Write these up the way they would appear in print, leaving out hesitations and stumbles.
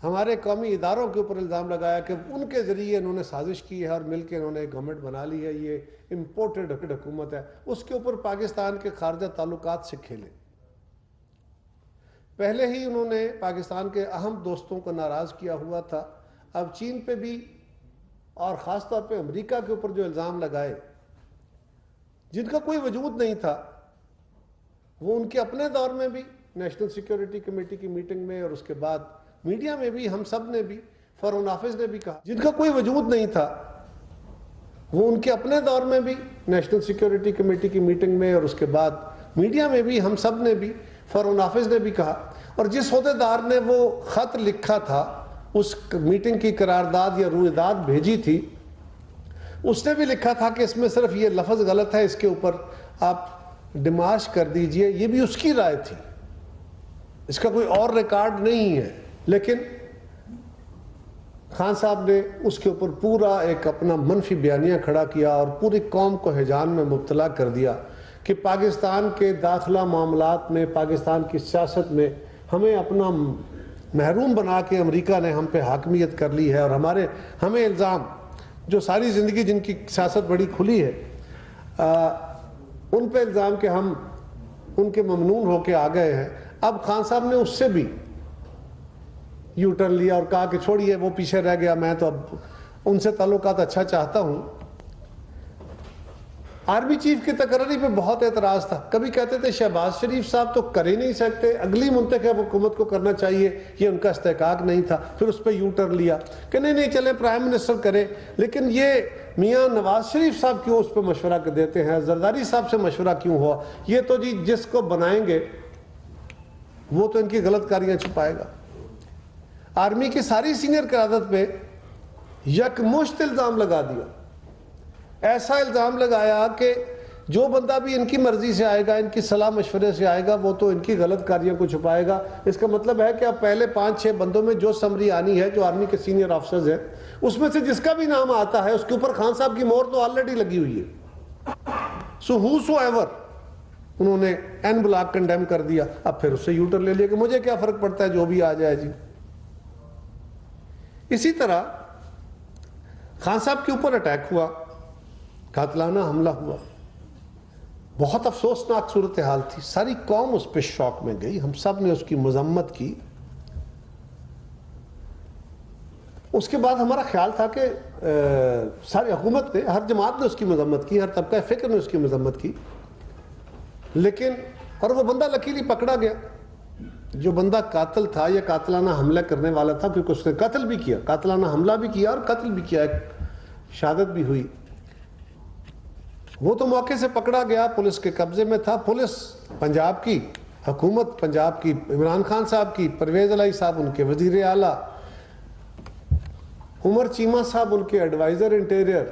ہمارے قومی اداروں کے اوپر الزام لگایا کہ ان کے ذریعے انہوں نے سازش کی ہے اور مل کے انہوں نے گورنمنٹ بنا لی ہے، یہ امپورٹڈ حکومت ہے، اس کے اوپر پاکستان کے خارجہ تعلقات سے کھیلے۔ پہلے ہی انہوں نے پاکستان کے اہم دوستوں کو ناراض کیا ہوا تھا، اب چین پہ بھی اور خاص طور پہ امریکہ کے اوپر جو الزام لگائے جن کا کوئی وجود نہیں تھا، وہ ان کے اپنے دور میں بھی نیشنل سیکیورٹی کمیٹی کی میٹنگ میں اور اس کے بعد میڈیا میں بھی ہم سب نے بھی، فارن آفس نے بھی کہا، جن کا کوئی وجود نہیں تھا وہ ان کے اپنے دور میں بھی نیشنل سیکیورٹی کمیٹی کی میٹنگ میں اور اس کے بعد میڈیا میں بھی ہم سب نے بھی، فارن آفس نے بھی کہا، اور جس عہدیدار نے وہ خط لکھا تھا، اس میٹنگ کی قرارداد یا رویداد بھیجی تھی، اس نے بھی لکھا تھا کہ اس میں صرف یہ لفظ غلط ہے، اس کے اوپر آپ ڈیمارش کر دیجئے، یہ بھی اس کی رائے تھی، اس کا کوئی اور ریکارڈ نہیں ہے، لیکن خان صاحب نے اس کے اوپر پورا ایک اپنا منفی بیانیہ کھڑا کیا اور پوری قوم کو ہیجان میں مبتلا کر دیا کہ پاکستان کے داخلہ معاملات میں، پاکستان کی سیاست میں ہمیں اپنا محروم بنا کے امریکہ نے ہم پہ حاکمیت کر لی ہے، اور ہمیں الزام جو ساری زندگی جن کی سیاست بڑی کھلی ہے ان پہ الزام کہ ہم ان کے ممنون ہو کے آ گئے ہیں۔ اب خان صاحب نے اس سے بھی یو ٹرن لیا اور کہا کہ چھوڑیے وہ پیچھے رہ گیا، میں تو اب ان سے تعلقات اچھا چاہتا ہوں۔ آرمی چیف کی تقرری پہ بہت اعتراض تھا، کبھی کہتے تھے شہباز شریف صاحب تو کر ہی نہیں سکتے، اگلی منتخب حکومت کو کرنا چاہیے، یہ ان کا استحقاق نہیں تھا، پھر اس پہ یو ٹرن لیا کہ نہیں چلیں پرائم منسٹر کرے، لیکن یہ میاں نواز شریف صاحب کیوں اس پہ مشورہ دیتے ہیں، زرداری صاحب سے مشورہ کیوں ہوا، یہ تو جی جس کو بنائیں گے وہ تو ان کی غلط کاریاں چھپائے گا۔ آرمی کی ساری سینئر قیادت پہ یکمشت الزام لگا دیا، ایسا الزام لگایا کہ جو بندہ بھی ان کی مرضی سے آئے گا، ان کی صلاح مشورے سے آئے گا، وہ تو ان کی غلط کاریاں کو چھپائے گا۔ اس کا مطلب ہے کہ اب پہلے 5-6 بندوں میں جو سمری آنی ہے، جو آرمی کے سینئر آفسرز ہیں، اس میں سے جس کا بھی نام آتا ہے اس کے اوپر خان صاحب کی مہر تو آلریڈی لگی ہوئی ہے، سو ہو ایور انہوں نے این بلاک کنڈیم کر دیا۔ اب پھر اس سے یوٹر لے لیا کہ مجھے کیا فرق پڑتا ہے جو بھی آ جائے جی۔ اسی طرح خان صاحب کے اوپر اٹیک ہوا، قاتلانہ حملہ ہوا، بہت افسوسناک صورتحال تھی، ساری قوم اس پہ شوق میں گئی، ہم سب نے اس کی مذمت کی۔ اس کے بعد ہمارا خیال تھا کہ ساری حکومت نے، ہر جماعت نے اس کی مذمت کی، ہر طبقہ فکر نے اس کی مذمت کی، لیکن اور وہ بندہ لکیلی پکڑا گیا جو بندہ قاتل تھا یا قاتلانہ حملہ کرنے والا تھا، کیونکہ اس نے قتل بھی کیا، قاتلانہ حملہ بھی کیا اور قتل بھی کیا، ایک شہادت بھی ہوئی۔ وہ تو موقع سے پکڑا گیا، پولیس کے قبضے میں تھا، پولیس پنجاب کی، حکومت پنجاب کی، عمران خان صاحب کی، پرویز الہی صاحب ان کے وزیر اعلیٰ، عمر چیمہ صاحب ان کے ایڈوائزر انٹیریئر،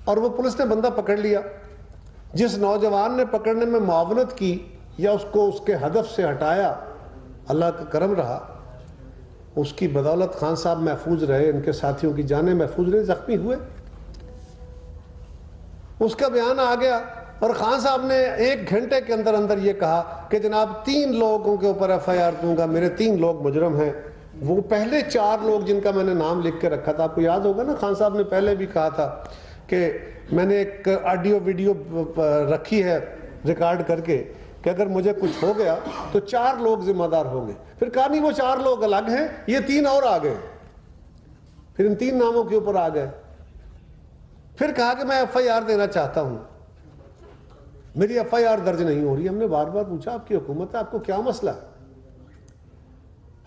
اور وہ پولیس نے بندہ پکڑ لیا۔ جس نوجوان نے پکڑنے میں معاونت کی یا اس کو اس کے ہدف سے ہٹایا، اللہ کا کرم رہا، اس کی بدولت خان صاحب محفوظ رہے، ان کے ساتھیوں کی جانیں محفوظ رہے، زخمی ہوئے۔ اس کا بیان آ گیا اور خان صاحب نے 1 گھنٹے کے اندر اندر یہ کہا کہ جناب 3 لوگوں کے اوپر ایف آئی آر دوں گا، میرے 3 لوگ مجرم ہیں۔ وہ پہلے 4 لوگ جن کا میں نے نام لکھ کے رکھا تھا، آپ کو یاد ہوگا نا، خان صاحب نے پہلے بھی کہا تھا کہ میں نے ایک آڈیو ویڈیو رکھی ہے ریکارڈ کر کے کہ اگر مجھے کچھ ہو گیا تو 4 لوگ ذمہ دار ہوں گے۔ پھر کہا نہیں وہ 4 لوگ الگ ہیں، یہ 3 اور آ گئے، پھر ان 3 ناموں کے اوپر آ گئے۔ پھر کہا کہ میں ایف آئی آر دینا چاہتا ہوں، میری ایف آئی آر درج نہیں ہو رہی۔ ہم نے بار بار پوچھا آپ کی حکومت ہے، آپ کو کیا مسئلہ ہے،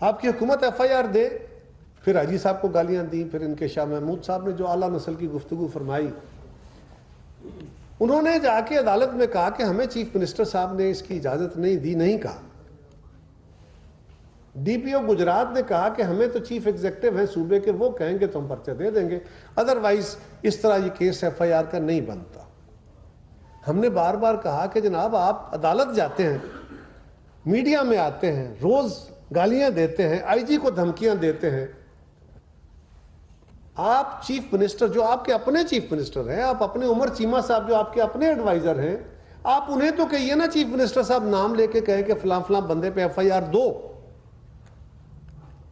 آپ کی حکومت ایف آئی آر دے۔ پھر حاجی صاحب کو گالیاں دیں، پھر ان کے شاہ محمود صاحب نے جو اعلیٰ نسل کی گفتگو فرمائی، انہوں نے جا کے عدالت میں کہا کہ ہمیں چیف منسٹر صاحب نے اس کی اجازت نہیں دی، نہیں کہا۔ ڈی پی او گجرات نے کہا کہ ہمیں تو چیف ایگزیکٹو ہیں صوبے کے، وہ کہیں گے تو ہم پرچہ دے دیں گے، ادروائز اس طرح یہ کیس ایف آئی آر کا نہیں بنتا۔ ہم نے بار بار کہا کہ جناب آپ عدالت جاتے ہیں، میڈیا میں آتے ہیں، روز گالیاں دیتے ہیں، آئی جی کو دھمکیاں دیتے ہیں، آپ چیف منسٹر جو آپ کے اپنے چیف منسٹر ہیں، آپ اپنے عمر چیمہ صاحب جو آپ کے اپنے ایڈوائزر ہیں، آپ انہیں تو کہیے نا چیف منسٹر صاحب نام لے کے کہیں کہ فلاں فلاں بندے پہ ایف آئی آر دو۔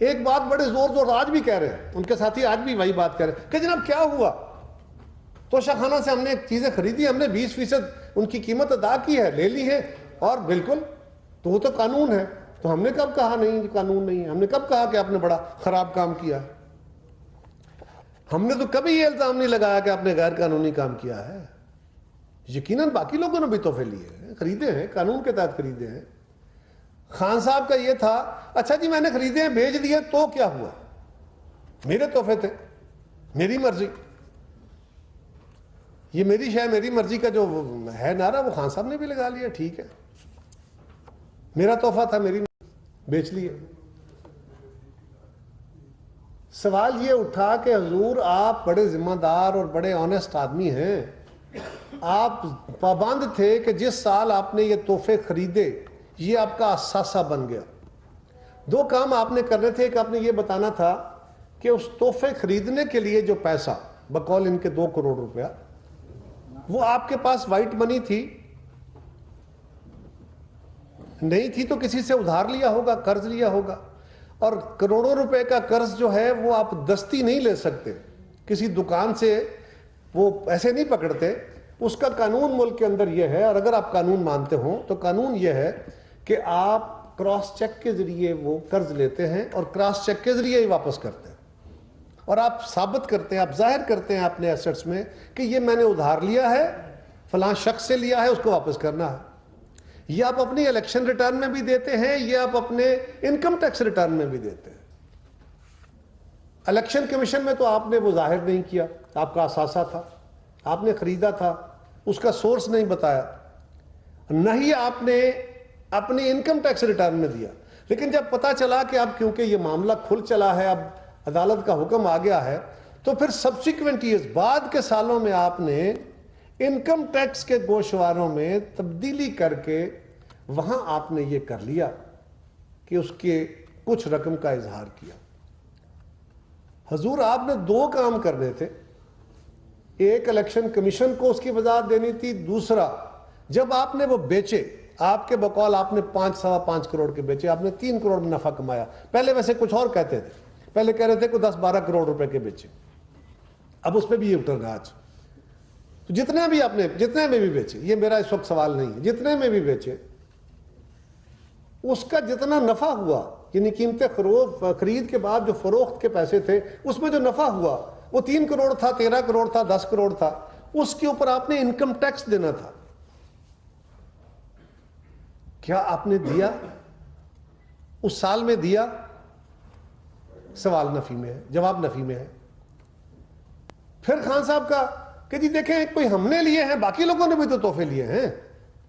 ایک بات بڑے زور آج بھی کہہ رہے ہیں، ان کے ساتھی آج بھی وہی بات کہہ رہے ہیں کہ جناب کیا ہوا، توشہ خانہ سے ہم نے چیزیں خریدی، ہم نے 20% ان کی قیمت ادا کی ہے، لے لی ہے، اور بالکل تو وہ تو قانون ہے، تو ہم نے کب کہا نہیں قانون نہیں ہے؟ ہم نے کب کہا کہ آپ نے بڑا خراب کام کیا ہے؟ ہم نے تو کبھی یہ الزام نہیں لگایا کہ آپ نے غیر قانونی کام کیا ہے۔ یقیناً باقی لوگوں نے بھی تحفے لیے ہیں، خریدے ہیں، قانون کے تحت خریدے ہیں۔ خان صاحب کا یہ تھا، اچھا جی میں نے خریدے ہیں، بھیج دیے، تو کیا ہوا؟ میرے تحفے تھے، میری مرضی، یہ میری شے میری مرضی کا جو ہے نعرہ، وہ خان صاحب نے بھی لگا لیا، ٹھیک ہے، میرا تحفہ تھا، میری بیچ لیے۔ سوال یہ اٹھا کہ حضور آپ بڑے ذمہ دار اور بڑے آنیسٹ آدمی ہیں، آپ پابند تھے کہ جس سال آپ نے یہ تحفے خریدے یہ آپ کا اثاثہ بن گیا۔ دو کام آپ نے کرنے تھے، ایک آپ نے یہ بتانا تھا کہ اس تحفے خریدنے کے لیے جو پیسہ بقول ان کے 2 کروڑ روپیہ، وہ آپ کے پاس وائٹ منی تھی، نہیں تھی تو کسی سے ادھار لیا ہوگا، قرض لیا ہوگا، اور کروڑوں روپے کا قرض جو ہے وہ آپ دستی نہیں لے سکتے، کسی دکان سے وہ ایسے نہیں پکڑتے، اس کا قانون ملک کے اندر یہ ہے، اور اگر آپ قانون مانتے ہوں تو قانون یہ ہے کہ آپ کراس چیک کے ذریعے وہ قرض لیتے ہیں اور کراس چیک کے ذریعے ہی واپس کرتے ہیں، اور آپ ثابت کرتے ہیں، آپ ظاہر کرتے ہیں اپنے ایسٹس میں کہ یہ میں نے ادھار لیا ہے، فلاں شخص سے لیا ہے، اس کو واپس کرنا ہے۔ یہ آپ اپنی الیکشن ریٹرن میں بھی دیتے ہیں، یہ آپ اپنے انکم ٹیکس ریٹرن میں بھی دیتے ہیں۔ الیکشن کمیشن میں تو آپ نے وہ ظاہر نہیں کیا، آپ کا اثاثہ تھا، آپ نے خریدا تھا، اس کا سورس نہیں بتایا، نہ ہی آپ نے اپنی انکم ٹیکس ریٹرن میں دیا۔ لیکن جب پتا چلا کہ اب کیونکہ یہ معاملہ کھل چلا ہے، اب عدالت کا حکم آ گیا ہے، تو پھر سبسیکوینٹ ایئرز، بعد کے سالوں میں آپ نے انکم ٹیکس کے گوشواروں میں تبدیلی کر کے وہاں آپ نے یہ کر لیا کہ اس کے کچھ رقم کا اظہار کیا۔ حضور آپ نے 2 کام کرنے تھے، ایک الیکشن کمیشن کو اس کی وضاحت دینی تھی، دوسرا جب آپ نے وہ بیچے، آپ کے بقول آپ نے 5.25 کروڑ کے بیچے، آپ نے 3 کروڑ میں نفع کمایا، پہلے ویسے کچھ اور کہتے تھے، پہلے کہہ رہے تھے کوئی 10-12 کروڑ روپے کے بیچے، اب اس پہ بھی یہ اتر گیا آج۔ تو جتنے بھی آپ نے، جتنے میں بھی بیچے، یہ میرا اس وقت سوال نہیں ہے، جتنے میں بھی بیچے، اس کا جتنا نفع ہوا، یعنی قیمتیں خرید کے بعد جو فروخت کے پیسے تھے، اس میں جو نفع ہوا وہ 3 کروڑ تھا، 13 کروڑ تھا، 10 کروڑ تھا، اس کے اوپر آپ نے انکم ٹیکس دینا تھا۔ کیا آپ نے دیا؟ اس سال میں دیا؟ سوال نفی میں ہے، جواب نفی میں ہے۔ پھر خان صاحب کا کہ جی دیکھیں کوئی ہم نے لیے ہیں، باقی لوگوں نے بھی تو تحفے لیے ہیں،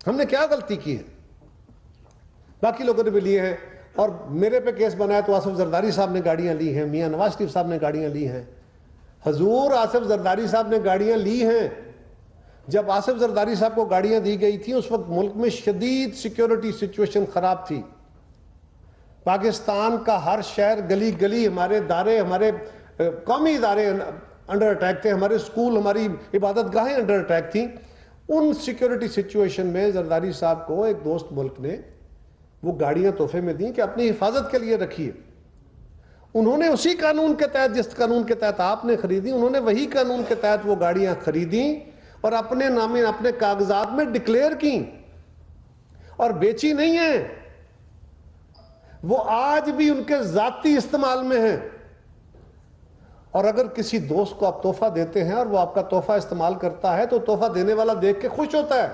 ہم نے کیا غلطی کی ہے؟ باقی لوگوں نے بھی لیے ہیں، اور میرے پہ کیس بنا ہے تو آصف زرداری صاحب نے گاڑیاں لی ہیں، میاں نواز شریف صاحب نے گاڑیاں لی ہیں۔ حضور آصف زرداری صاحب نے گاڑیاں لی ہیں، جب آصف زرداری صاحب کو گاڑیاں دی گئی تھی اس وقت ملک میں شدید سیکیورٹی سچویشن خراب تھی، پاکستان کا ہر شہر، گلی گلی، ہمارے ادارے، ہمارے قومی ادارے انڈر اٹیک تھے، ہمارے اسکول، ہماری عبادت گاہیں انڈر اٹیک تھیں۔ ان سیکیورٹی سچویشن میں زرداری صاحب کو ایک دوست ملک نے وہ گاڑیاں تحفے میں دیں کہ اپنی حفاظت کے لیے رکھیے۔ انہوں نے اسی قانون کے تحت، جس قانون کے تحت آپ نے خریدی، انہوں نے وہی قانون کے تحت وہ گاڑیاں خریدیں اور اپنے نامے، اپنے کاغذات میں ڈکلیئر کی اور بیچی نہیں ہیں، وہ آج بھی ان کے ذاتی استعمال میں ہیں۔ اور اگر کسی دوست کو آپ تحفہ دیتے ہیں اور وہ آپ کا تحفہ استعمال کرتا ہے تو تحفہ دینے والا دیکھ کے خوش ہوتا ہے۔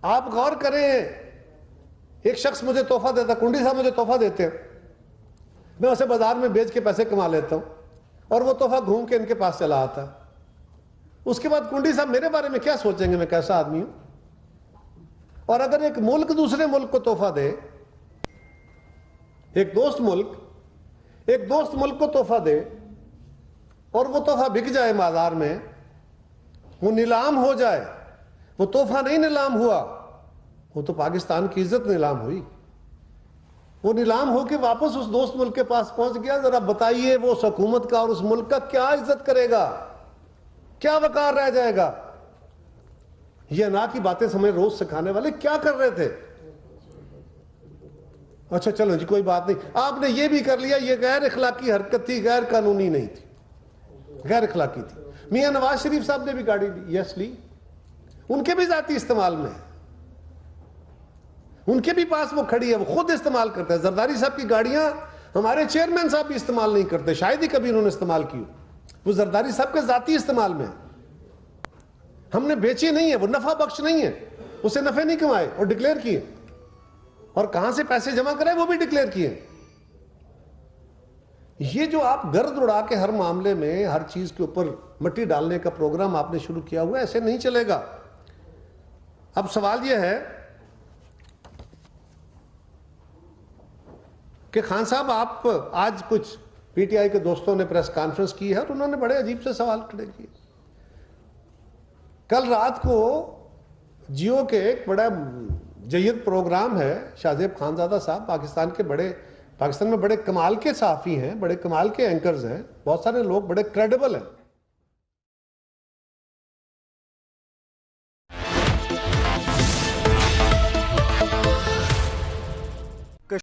آپ غور کریں، ایک شخص مجھے تحفہ دیتا، کنڈی صاحب مجھے تحفہ دیتے ہیں، میں اسے بازار میں بیچ کے پیسے کما لیتا ہوں اور وہ تحفہ گھوم کے ان کے پاس چلا آتا ہے۔ اس کے بعد کنڈی صاحب میرے بارے میں کیا سوچیں گے، میں کیسا آدمی ہوں؟ اور اگر ایک ملک دوسرے ملک کو تحفہ دے، ایک دوست ملک کو تحفہ دے اور وہ تحفہ بک جائے بازار میں، وہ نیلام ہو جائے، وہ تحفہ نہیں نیلام ہوا، وہ تو پاکستان کی عزت نیلام ہوئی، وہ نیلام ہو کے واپس اس دوست ملک کے پاس پہنچ گیا۔ ذرا بتائیے وہ اس حکومت کا اور اس ملک کا کیا عزت کرے گا، کیا وقار رہ جائے گا؟ یہ نا کی باتیں سمجھ روز سکھانے والے کیا کر رہے تھے؟ اچھا چلو جی کوئی بات نہیں، آپ نے یہ بھی کر لیا، یہ غیر اخلاقی حرکت تھی، غیر قانونی نہیں تھی، غیر اخلاقی تھی۔ میاں نواز شریف صاحب نے بھی گاڑی لی، یس لی، ان کے بھی ذاتی استعمال میں ہے، ان کے بھی پاس وہ کھڑی ہے، وہ خود استعمال کرتے ہیں۔ زرداری صاحب کی گاڑیاں ہمارے چیئرمین صاحب بھی استعمال نہیں کرتے، شاید ہی کبھی انہوں نے استعمال کی، وہ زرداری صاحب کے ذاتی استعمال میں ہے، ہم نے بیچی نہیں ہے، وہ نفع بخش نہیں ہے، اسے نفع نہیں کمائے اور ڈکلیئر کیے، اور کہاں سے پیسے جمع کرائے وہ بھی ڈکلیئر کیے۔ یہ جو آپ گرد اڑا کے ہر معاملے میں ہر چیز کے اوپر مٹی ڈالنے کا پروگرام آپ نے شروع کیا ہوا ہے، ایسے نہیں چلے گا۔ اب سوال یہ ہے کہ خان صاحب آپ آج کچھ پی ٹی آئی کے دوستوں نے پریس کانفرنس کی ہے اور انہوں نے بڑے عجیب سے سوال کھڑے کیے۔ کل رات کو جیو کے ایک بڑا جید پروگرام ہے، شاہ زیب خانزادہ صاحب پاکستان میں بڑے کمال کے صحافی ہیں، بڑے کمال کے اینکرز ہیں، بہت سارے لوگ بڑے کریڈیبل ہیں،